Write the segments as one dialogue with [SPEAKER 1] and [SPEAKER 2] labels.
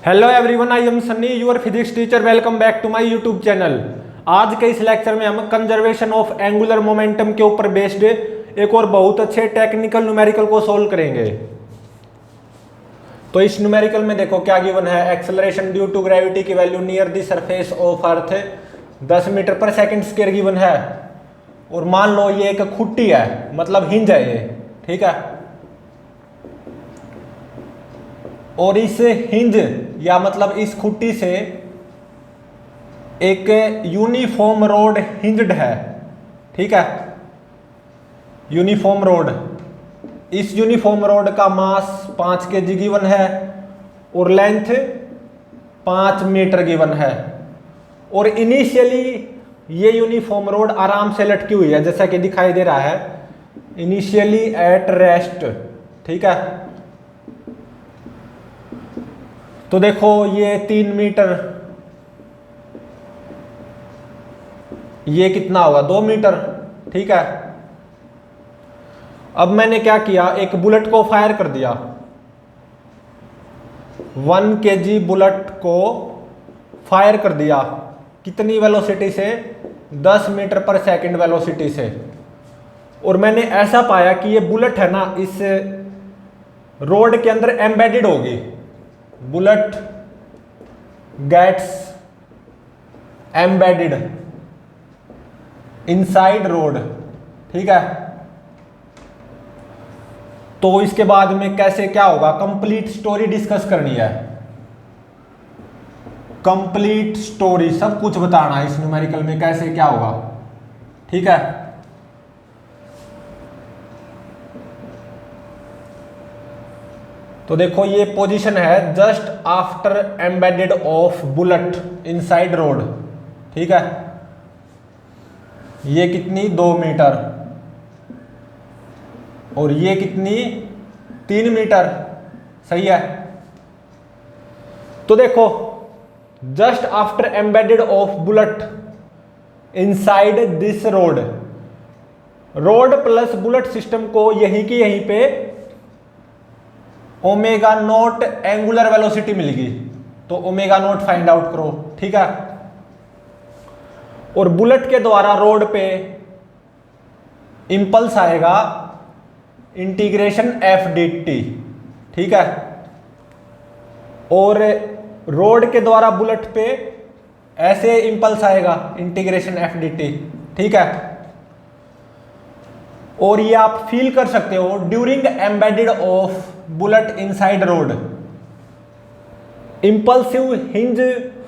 [SPEAKER 1] Hello everyone, I am Sunny, your physics teacher. Welcome back to my YouTube channel. आज के इस lecture में हम कंजर्वेशन ऑफ एंगुलर मोमेंटम के ऊपर बेस्ड एक और बहुत अच्छे टेक्निकल न्यूमेरिकल को सोल्व करेंगे। तो इस न्यूमेरिकल में देखो क्या गिवन है। एक्सेलरेशन ड्यू टू ग्रेविटी की value near the surface of earth 10 metre पर सेकंड स्क्वायर गिवन है। और मान लो ये एक खुट्टी है, मतलब हिंज है ये, ठीक है। और इस हिंज या मतलब इस खुट्टी से एक यूनिफॉर्म रोड हिंज्ड है, ठीक है। यूनिफॉर्म रोड, इस यूनिफॉर्म रोड का मास 5 kg गिवन है और लेंथ 5 मीटर गिवन है। और इनिशियली ये यूनिफॉर्म रोड आराम से लटकी हुई है, जैसा कि दिखाई दे रहा है, इनिशियली एट रेस्ट, ठीक है। तो देखो ये 3 मीटर, ये कितना होगा 2 मीटर, ठीक है। अब मैंने क्या किया, एक बुलेट को फायर कर दिया। 1 kg बुलेट को फायर कर दिया। कितनी वेलोसिटी से? 10 मीटर पर सेकंड वेलोसिटी से। और मैंने ऐसा पाया कि ये बुलेट है ना, इस रोड के अंदर एम्बेडेड होगी। Bullet gets embedded inside rod, ठीक है। तो इसके बाद में कैसे क्या होगा, कंप्लीट स्टोरी डिस्कस करनी है। कंप्लीट स्टोरी, सब कुछ बताना है इस न्यूमेरिकल में, कैसे क्या होगा, ठीक है। तो देखो ये पोजीशन है just after embedded of bullet inside rod, ठीक है। ये कितनी 2 मीटर और ये कितनी 3 मीटर, सही है। तो देखो just after embedded of bullet inside this road, road plus bullet system को यहीं की यहीं पे ओमेगा नॉट एंगुलर वेलोसिटी मिलेगी। तो ओमेगा नॉट फाइंड आउट करो, ठीक है। और बुलेट के द्वारा रोड पे इंपल्स आएगा इंटीग्रेशन एफ डी टी, ठीक है। और रोड के द्वारा बुलेट पे ऐसे इंपल्स आएगा इंटीग्रेशन एफ डी टी, ठीक है। और ये आप फील कर सकते हो during embedded of bullet inside rod. Impulsive hinge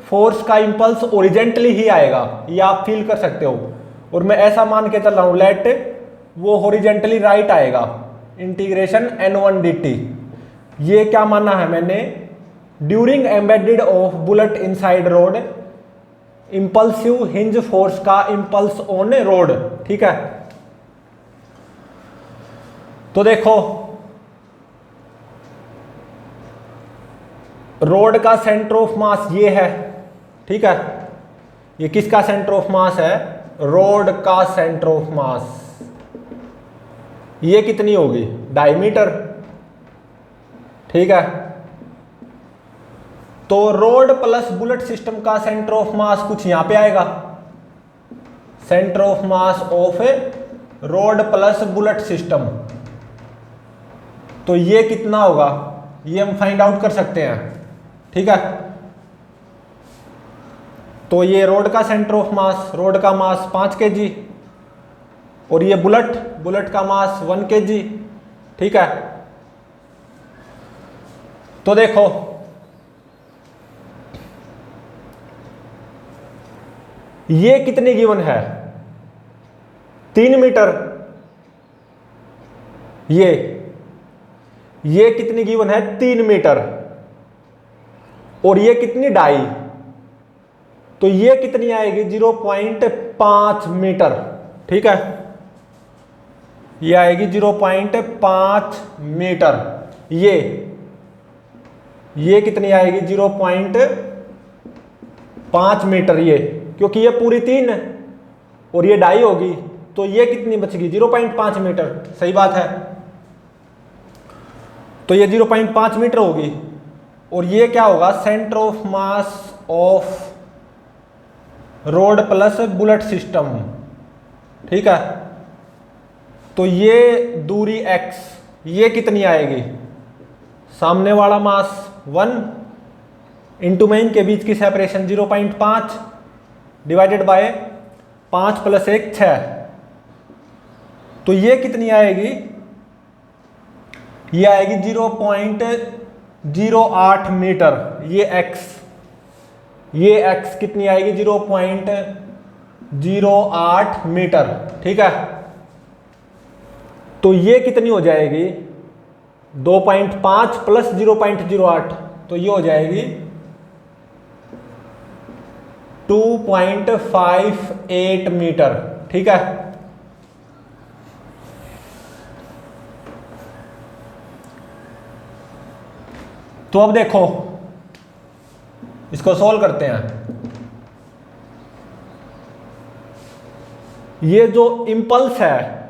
[SPEAKER 1] force का इंपल्स ओरिजेंटली ही आएगा, ये आप फील कर सकते हो। और मैं ऐसा मान के चल रहा हूं, लेट वो हॉरिजेंटली राइट आएगा, इंटीग्रेशन n1 dt। ये क्या माना है मैंने, during embedded of bullet inside rod impulsive hinge force का इंपल्स ऑन रोड, ठीक है। तो देखो रोड का सेंटर ऑफ मास ये है, ठीक है। ये किसका सेंटर ऑफ मास है? रोड का सेंटर ऑफ मास। ये कितनी होगी? 2.5 मीटर, ठीक है। तो रोड प्लस बुलेट सिस्टम का सेंटर ऑफ मास कुछ यहां पे आएगा, centre of mass of road plus bullet system. तो ये कितना होगा, ये हम फाइंड आउट कर सकते हैं, ठीक है। तो ये रोड का सेंटर ऑफ मास, रोड का मास 5 kg और ये बुलेट का मास 1 kg, ठीक है। तो देखो ये कितनी गिवन है? 3 मीटर। ये कितनी गिवन है? 3 मीटर। और ये कितनी 2.5, तो ये कितनी आएगी? 0.5 मीटर, ठीक है। ये आएगी 0.5 मीटर। ये कितनी आएगी? 0.5 मीटर। ये क्योंकि ये पूरी 3 और ये 2.5 होगी, तो ये कितनी बचेगी? 0.5 मीटर, सही बात है। तो ये 0.5 मीटर होगी। और ये क्या होगा, centre of mass of road plus bullet system. ठीक है, तो ये दूरी x, ये कितनी आएगी, सामने वाला मास 1 इंटू में इनके बीच की सेपरेशन 0.5 डिवाइडेड बाय 5 + 1 6। तो ये कितनी आएगी, ये आएगी 0.08 मीटर। ये x कितनी आएगी, 0.08 मीटर। ठीक है, तो ये कितनी हो जाएगी, 2.5 + 0.08, तो ये हो जाएगी 2.58 मीटर। ठीक है, तो अब देखो इसको सॉल्व करते हैं। ये जो इंपल्स है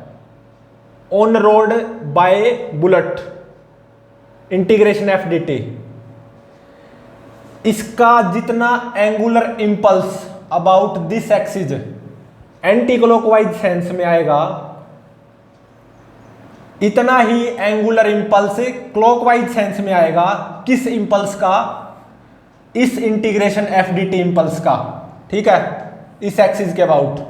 [SPEAKER 1] on road by bullet integration F d T, इसका जितना angular impulse about this axis anti clockwise sense में आएगा, इतना ही एंगुलर इंपल्स क्लॉकवाइज सेंस में आएगा। किस इंपल्स का, इस integration F d t impulse का। ठीक है, इस एक्सिस के अबाउट,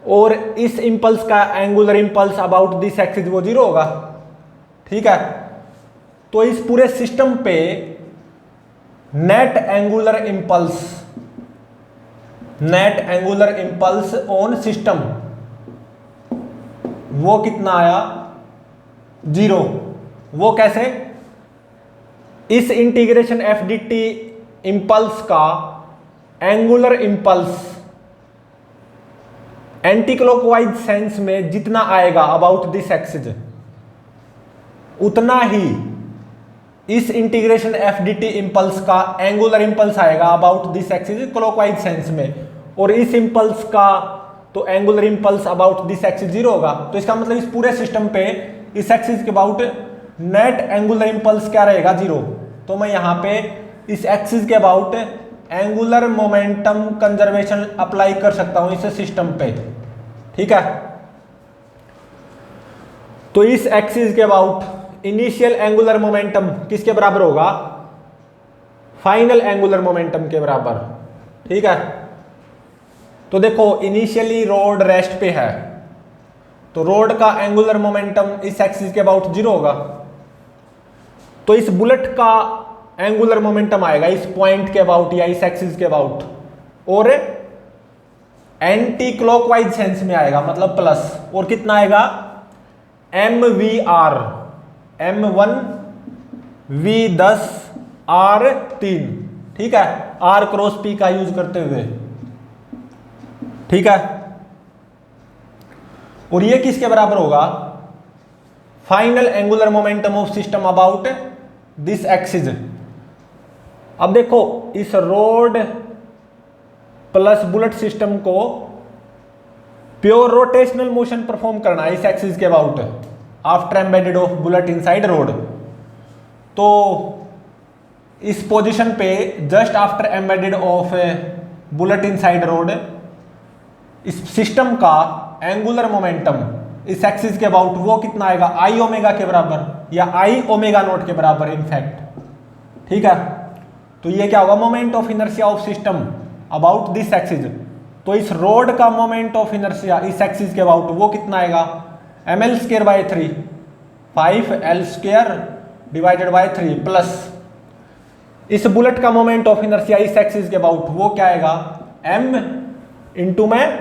[SPEAKER 1] और इस इंपल्स का angular impulse about this axis वो 0 होगा। ठीक है, तो इस पूरे सिस्टम पे net angular impulse on system वो कितना आया, 0। वो कैसे, इस integration F d t impulse का angular impulse anticlockwise sense में जितना आएगा अबाउट दिस एक्सिस, उतना ही इस integration F d t impulse का एंगुलर इंपल्स आएगा about this axis clockwise sense में, और इस इंपल्स का तो angular impulse about this axis 0 होगा। तो इसका मतलब इस पूरे सिस्टम पे इस एक्सिस के अबाउट नेट एंगुलर इंपल्स क्या रहेगा, 0। तो मैं यहां पे इस एक्सिस के about angular momentum conservation apply कर सकता हूं इस सिस्टम पे। ठीक है, तो इस एक्सिस के अबाउट इनिशियल एंगुलर मोमेंटम किसके बराबर होगा, फाइनल एंगुलर मोमेंटम के बराबर। ठीक है, तो देखो इनिशियली रोड रेस्ट पे है, तो रोड का एंगुलर मोमेंटम इस एक्सिस के अबाउट 0 होगा। तो इस बुलेट का एंगुलर मोमेंटम आएगा इस पॉइंट के अबाउट या इस एक्सिस के अबाउट, और एंटी क्लॉकवाइज सेंस में आएगा, मतलब प्लस। और कितना आएगा, mvr, m1 v10 r3। ठीक है, r क्रॉस p का यूज करते हुए। ठीक है, और ये किसके बराबर होगा, final angular momentum of system about this axis. अब देखो इस रोड प्लस बुलेट सिस्टम को प्योर रोटेशनल मोशन परफॉर्म करना है इस एक्सिस के about after embedded of bullet inside road. तो इस पोजीशन पे just after embedded of bullet inside road, इस सिस्टम का एंगुलर मोमेंटम इस एक्सिस के अबाउट वो कितना आएगा, आई ओमेगा के बराबर या आई ओमेगा नॉट के बराबर इनफैक्ट। ठीक है, तो ये क्या होगा, moment of inertia of system about this axis. तो इस रोड का मोमेंट ऑफ इनर्शिया इस एक्सिस के अबाउट वो कितना आएगा, ml²/3 5l² divided by 3 plus इस बुलेट का मोमेंट ऑफ इनर्शिया इस एक्सिस के अबाउट वो क्या आएगा, m इंटू में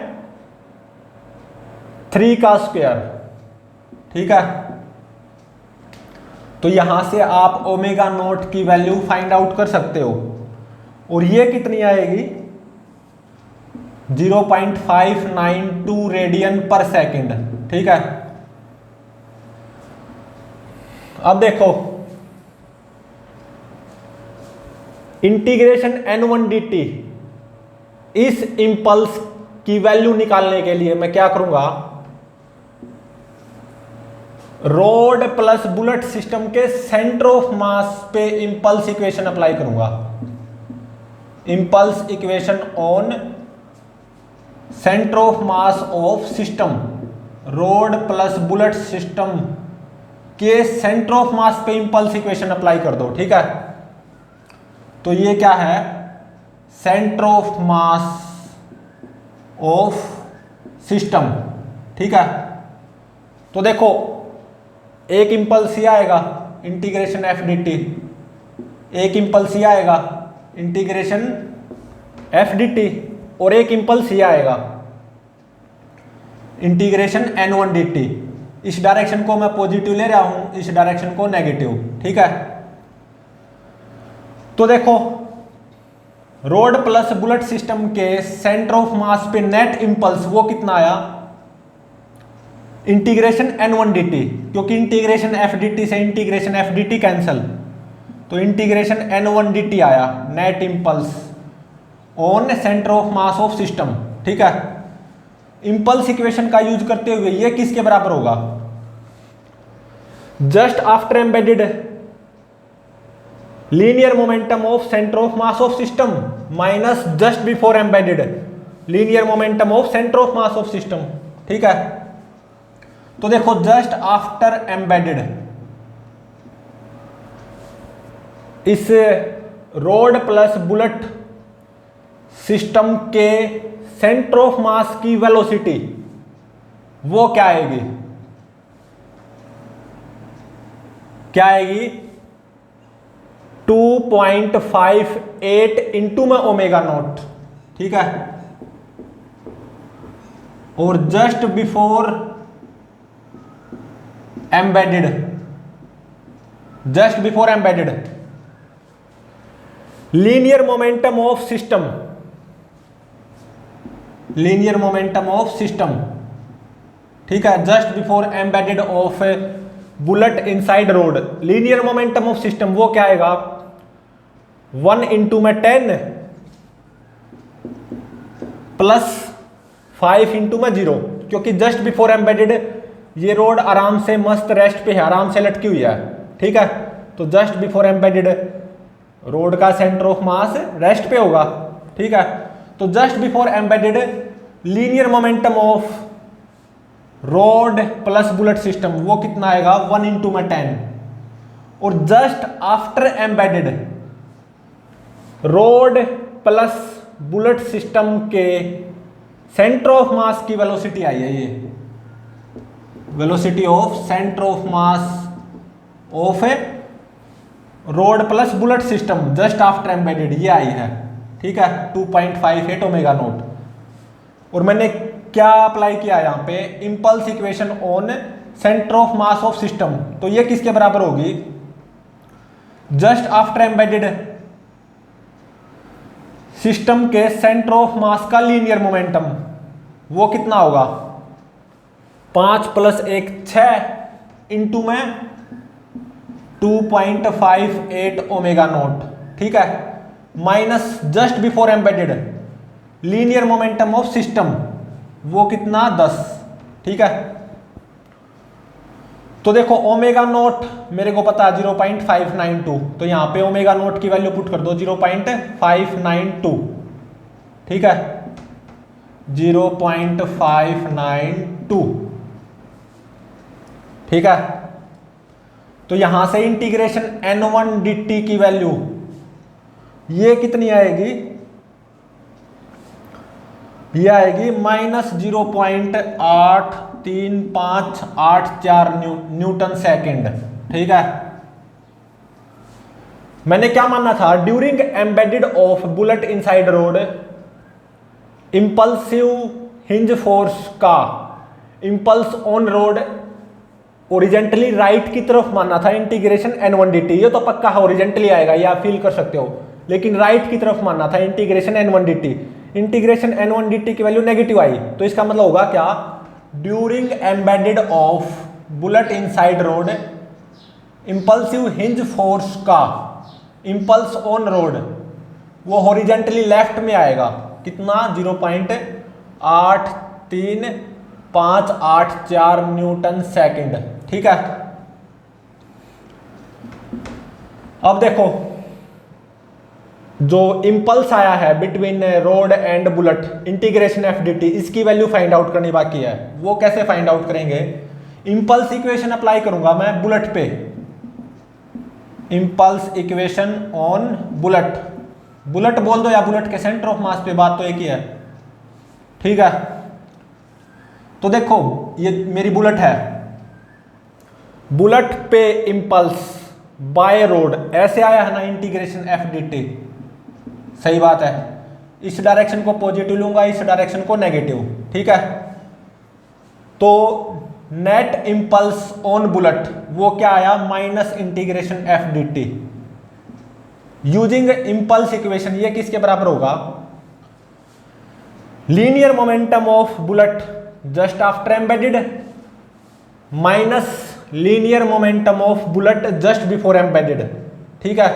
[SPEAKER 1] 3 का स्क्वायर। ठीक है, तो यहां से आप ओमेगा नॉट की वैल्यू फाइंड आउट कर सकते हो, और ये कितनी आएगी, 0.592 रेडियन पर सेकंड। ठीक है, अब देखो इंटीग्रेशन n1 dt, इस इंपल्स की वैल्यू निकालने के लिए मैं क्या करूंगा, रोड प्लस बुलेट सिस्टम के सेंटर ऑफ मास पे इंपल्स इक्वेशन अप्लाई करूंगा। Impulse equation on centre of mass of system, road plus bullet system के सेंटर ऑफ मास पे इंपल्स इक्वेशन अप्लाई कर दो। ठीक है, तो ये क्या है, centre of mass of system. ठीक है, तो देखो एक इंपल्स ये आएगा इंटीग्रेशन एफ डी टी, एक इंपल्स ये आएगा इंटीग्रेशन एफ डी टी, और एक इंपल्स ये आएगा integration N one d t. इस डायरेक्शन को मैं पॉजिटिव ले रहा हूं, इस डायरेक्शन को नेगेटिव। ठीक है, तो देखो रोड प्लस बुलेट सिस्टम के सेंटर ऑफ मास पे नेट इंपल्स वो कितना आया, integration N one d t, क्योंकि इंटीग्रेशन एफ डी टी से integration F d t cancel, तो integration N one d t आया net impulse on centre of mass of system. ठीक है, इंपल्स इक्वेशन का यूज करते हुए ये किसके बराबर होगा, just after embedded linear momentum of centre of mass of system minus just before embedded linear momentum of centre of mass of system. ठीक है, तो देखो जस्ट आफ्टर एम्बेडेड इस रोड प्लस बुलेट सिस्टम के सेंटर ऑफ मास की velocity वो क्या आएगी, क्या आएगी 2.58 इंटू में ओमेगा नॉट। ठीक है, और just before embedded, just before embedded linear momentum of system, linear momentum of system. ठीक है, just before embedded of bullet inside road, linear momentum of system वो क्या आएगा 1 इंटू में 10 प्लस 5 इंटू में 0, क्योंकि जस्ट बिफोर एम्बेडेड ये road आराम से मस्त रेस्ट पे है, आराम से लटकी हुई है। ठीक है, तो जस्ट बिफोर एम्बेडेड रोड का सेंटर ऑफ मास रेस्ट पे होगा। ठीक है, तो just before embedded linear momentum of road plus bullet system वो कितना आएगा 1 इंटू में 10, और just after embedded road plus bullet system के सेंटर ऑफ मास की वेलोसिटी आई है, ये velocity of centre of mass of A road plus bullet system just after embedded ये आई है। ठीक है, 2.58 ओमेगा नॉट। और मैंने क्या अप्लाई किया यहां पे, impulse equation on centre of mass of system, तो ये किसके बराबर होगी, जस्ट आफ्टर एम्बेडेड सिस्टम के सेंटर ऑफ मास का लीनियर मोमेंटम वो कितना होगा 5 + 1 6 इंटू में 2.58 ओमेगा नॉट। ठीक है, minus just before embedded linear momentum of system वो कितना 10। ठीक है, तो देखो ओमेगा नॉट मेरे को पता है 0.592, तो यहां पे ओमेगा नॉट की वैल्यू पुट कर दो 0.592। ठीक है, 0.592। ठीक है, तो यहां से इंटीग्रेशन n1 dt की वैल्यू ये कितनी आएगी, ये आएगी -0.83584 न्यूटन सेकेंड। ठीक है, मैंने क्या मानना था, during embedded of bullet inside rod impulsive hinge force का impulse on rod horizontally right की तरफ मानना था इंटीग्रेशन n1 dt, ये तो पक्का ओरिजेंटली आएगा, ये आप फील कर सकते हो, लेकिन राइट की तरफ मानना था integration n1 dt। Integration n1 dt की वैल्यू नेगेटिव आई, तो इसका मतलब होगा क्या, during embedded of bullet inside rod impulsive hinge force का इंपल्स ऑन रोड वो हॉरिजेंटली लेफ्ट में आएगा, कितना 0.83584 न्यूटन सेकंड। ठीक है। अब देखो जो इंपल्स आया है between rod and bullet, integration F d T, इसकी वैल्यू फाइंड आउट करनी बाकी है। वो कैसे फाइंड आउट करेंगे? इंपल्स इक्वेशन अप्लाई करूंगा मैं बुलेट पे, impulse equation on bullet, bullet बोल दो या बुलेट के सेंटर ऑफ मास पे, बात तो एक ही है, ठीक है। तो देखो ये मेरी बुलेट है, बुलेट पे इंपल्स बाय रोड ऐसे आया है ना, इंटीग्रेशन एफ डी टी, सही बात है। इस डायरेक्शन को पॉजिटिव लूंगा, इस डायरेक्शन को नेगेटिव, ठीक है। तो नेट इंपल्स ऑन बुलेट वो क्या आया, minus integration F d T using impulse equation. ये किसके बराबर होगा? Linear momentum of bullet just after embedded minus linear momentum of bullet just before embedded, ठीक है।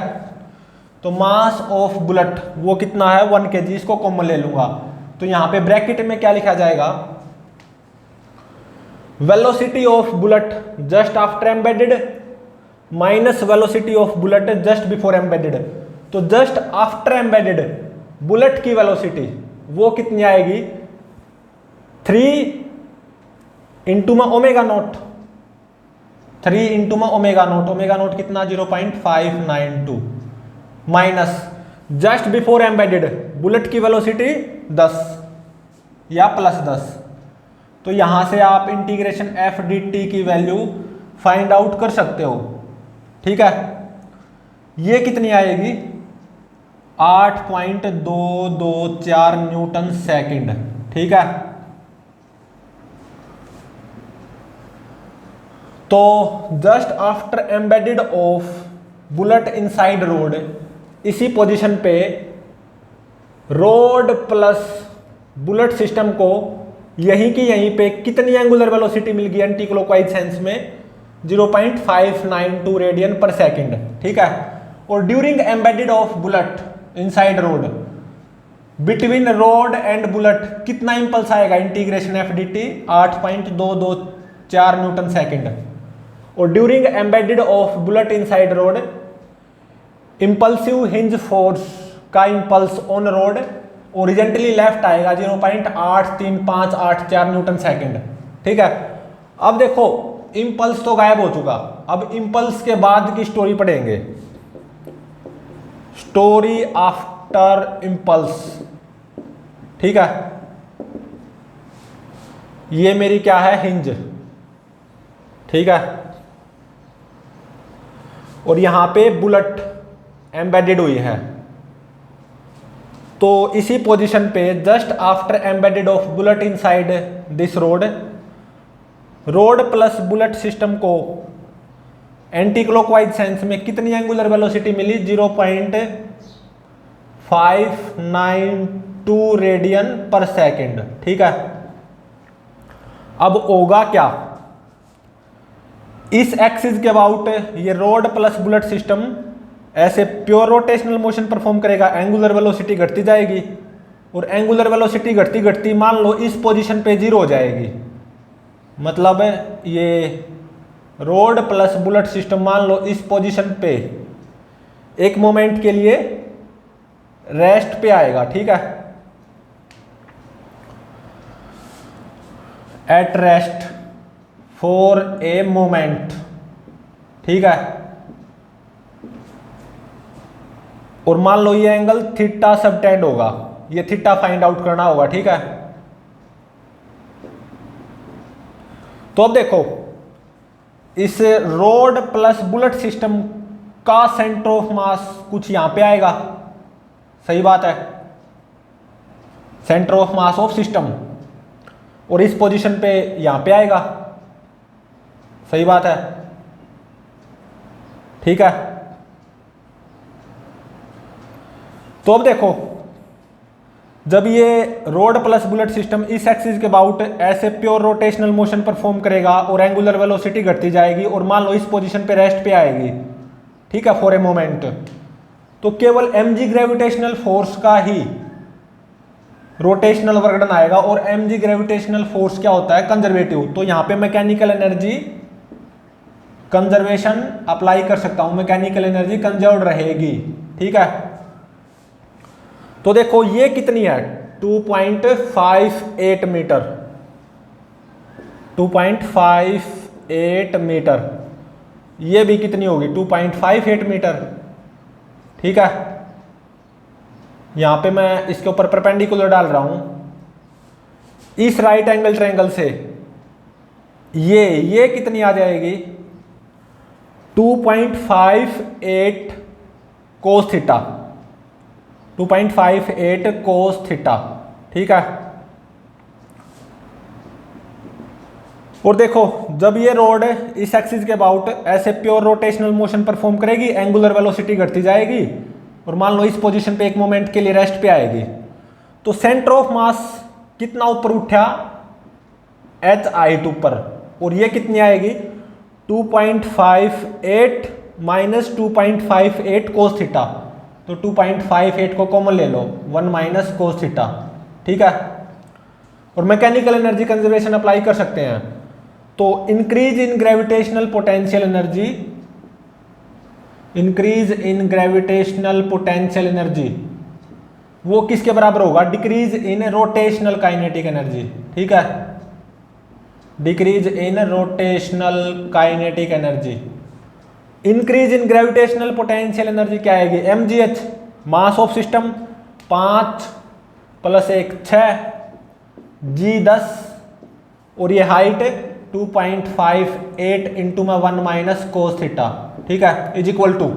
[SPEAKER 1] तो मास ऑफ बुलेट वो कितना है, 1 kg, इसको कॉमन ले लूंगा। तो यहां पे ब्रैकेट में क्या लिखा जाएगा, velocity of bullet just after embedded minus velocity of bullet just before embedded. तो जस्ट आफ्टर एम्बेडेड बुलेट की वेलोसिटी वो कितनी आएगी, 3 इंटू में ओमेगा नोट, 3 इंटू में ओमेगा नोट, ओमेगा नोट कितना 0.592 minus just before embedded bullet की velocity 10 या प्लस 10। तो यहां से आप इंटीग्रेशन एफ डी टी की वैल्यू फाइंड आउट कर सकते हो, ठीक है। ये कितनी आएगी, 8.224 न्यूटन सेकंड, ठीक है। तो just after embedded of bullet inside road, इसी पोजीशन पे रोड प्लस बुलेट सिस्टम को यहीं की यहीं पे कितनी एंगुलर वेलोसिटी मिल गई एंटी क्लॉकवाइज सेंस में, 0.592 रेडियन पर सेकंड, ठीक है। और during embedded of bullet inside rod, between rod and bullet कितना इंपल्स आएगा, integration F d t 8.224 newton second. और during embedded of bullet inside rod, impulsive hinge force का impulse on rod horizontally left आएगा 0.83584 Newton second, ठीक है। अब देखो impulse तो गायब हो चुका, अब इंपल्स के बाद की स्टोरी पढ़ेंगे, स्टोरी आफ्टर इंपल्स, ठीक है। ये मेरी क्या है, हिंज, ठीक है। और यहां पे बुलेट एम्बेडेड हुई है। तो इसी पोजीशन पे just after embedded of bullet inside this road, road plus bullet system को एंटी क्लॉकवाइज सेंस में कितनी एंगुलर वेलोसिटी मिली, 0.592 रेडियन पर सेकंड, ठीक है। अब होगा क्या, इस एक्सिस के अबाउट ये रोड प्लस बुलेट सिस्टम ऐसे प्योर रोटेशनल मोशन परफॉर्म करेगा, एंगुलर वेलोसिटी घटती जाएगी, और एंगुलर वेलोसिटी घटती घटती मान लो इस पोजीशन पे 0 हो जाएगी। मतलब ये रोड प्लस बुलेट सिस्टम मान लो इस पोजीशन पे एक मोमेंट के लिए रेस्ट पे आएगा, ठीक है, at rest for a moment, ठीक है। और मान लो ये एंगल थीटा सबटेंड होगा, ये थीटा फाइंड आउट करना होगा, ठीक है। तो अब देखो इस रोड प्लस बुलेट सिस्टम का सेंटर ऑफ मास कुछ यहां पे आएगा, सही बात है, centre of mass of system, और इस पोजीशन पे यहां पे आएगा, सही बात है, ठीक है। तो अब देखो जब ये रोड प्लस बुलेट सिस्टम इस एक्सिस के अबाउट ऐसे प्योर रोटेशनल मोशन परफॉर्म करेगा और एंगुलर वेलोसिटी घटती जाएगी, और मान लो इस पोजीशन पे रेस्ट पे आएगी, ठीक है, फॉर ए मोमेंट, तो केवल mg ग्रेविटेशनल फोर्स का ही रोटेशनल वर्कडन आएगा। और mg ग्रेविटेशनल फोर्स क्या होता है, कंजर्वेटिव। तो यहाँ पे मैकेनिकल एनर्जी कंजर्वेशन अप्लाई कर सकता हूं, मैकेनिकल एनर्जी कंजर्व रहेगी। ठीक है, तो देखो ये कितनी है 2.58 मीटर, 2.58 मीटर, ये भी कितनी होगी 2.58 मीटर। ठीक है, यहां पे मैं इसके ऊपर परपेंडिकुलर डाल रहा हूं। इस राइट एंगल ट्रायंगल से ये कितनी आ जाएगी 2.58 कोस थीटा, 2.58 कोस थीटा। ठीक है, और देखो जब ये रोड इस एक्सिस के अबाउट ऐसे प्योर रोटेशनल मोशन परफॉर्म करेगी, एंगुलर वेलोसिटी घटती जाएगी और मान लो इस पोजीशन पे एक मोमेंट के लिए रेस्ट पे आएगी, तो सेंटर ऑफ मास कितना ऊपर उठा एच हाइट ऊपर, और ये कितनी आएगी 2.58 माइनस 2.58 कोस थीटा, तो 2.58 को कॉमन ले लो 1 माइनस कोस थीटा। ठीक है, और मैकेनिकल एनर्जी कंजर्वेशन अप्लाई कर सकते हैं, तो increase in gravitational potential energy, increase in gravitational potential energy वो किसके बराबर होगा decrease in rotational kinetic energy. ठीक है, decrease in rotational kinetic energy. Increase in gravitational potential energy क्या आएगी mgh, mass of system 5 + 1 6, g 10, और ये हाइट 2.58 इंटू में 1 माइनस कोस थीटा। ठीक है, is equal to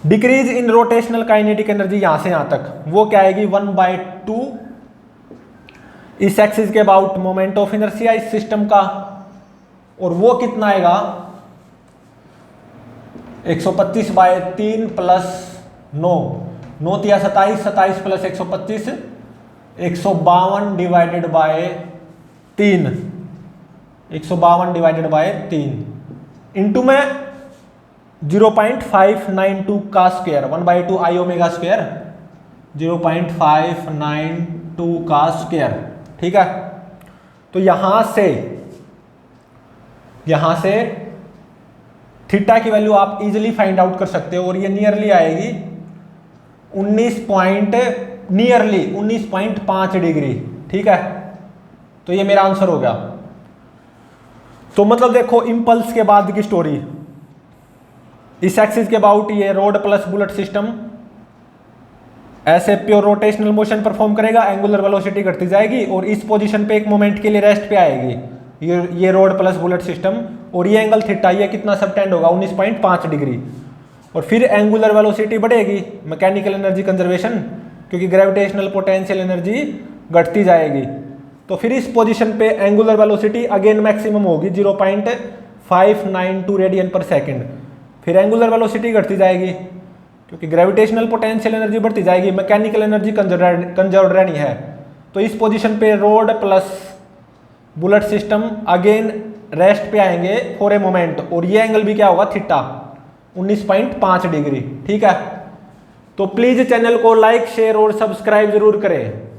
[SPEAKER 1] decrease in rotational kinetic energy यहां से यहां तक वो क्या आएगी 1/2 इस एक्सिस के अबाउट मोमेंट ऑफ इनर्शिया इस सिस्टम का, और वो कितना आएगा 125/3 + 9, 9 × 27, 27 + 125 152 divided by 3, 152 divided by 3 into में 0.592 का स्क्वायर, 1/2 आई ओमेगा स्क्वायर, 0.592 का स्क्वायर। ठीक है, तो यहां से थीटा की वैल्यू आप इजीली फाइंड आउट कर सकते हो, और ये नियरली आएगी 19.5 डिग्री। ठीक है, तो ये मेरा आंसर हो गया। तो मतलब देखो इंपल्स के बाद की स्टोरी, इस एक्सिस के अबाउट ये रोड प्लस बुलेट सिस्टम ऐसे प्योर रोटेशनल मोशन परफॉर्म करेगा, एंगुलर वेलोसिटी घटती जाएगी और इस पोजीशन पे एक मोमेंट के लिए रेस्ट पे आएगी ये रोड प्लस बुलेट सिस्टम, और ये एंगल थीटा ये कितना सबटेंड होगा 19.5 डिग्री, और फिर एंगुलर वेलोसिटी बढ़ेगी, मैकेनिकल एनर्जी कंजर्वेशन, क्योंकि ग्रेविटेशनल पोटेंशियल एनर्जी घटती जाएगी, तो फिर इस पोजीशन पे एंगुलर वेलोसिटी अगेन मैक्सिमम होगी 0.592 रेडियन पर सेकंड, फिर एंगुलर वेलोसिटी घटती जाएगी क्योंकि ग्रेविटेशनल पोटेंशियल एनर्जी बढ़ती जाएगी, मैकेनिकल एनर्जी कंजर्व रहनी है, तो इस पोजीशन पे road plus bullet system again rest पे आएंगे फॉर ए मोमेंट, और ये एंगल भी क्या होगा थीटा 19.5 डिग्री। ठीक है, तो प्लीज चैनल को लाइक शेयर और सब्सक्राइब जरूर करें।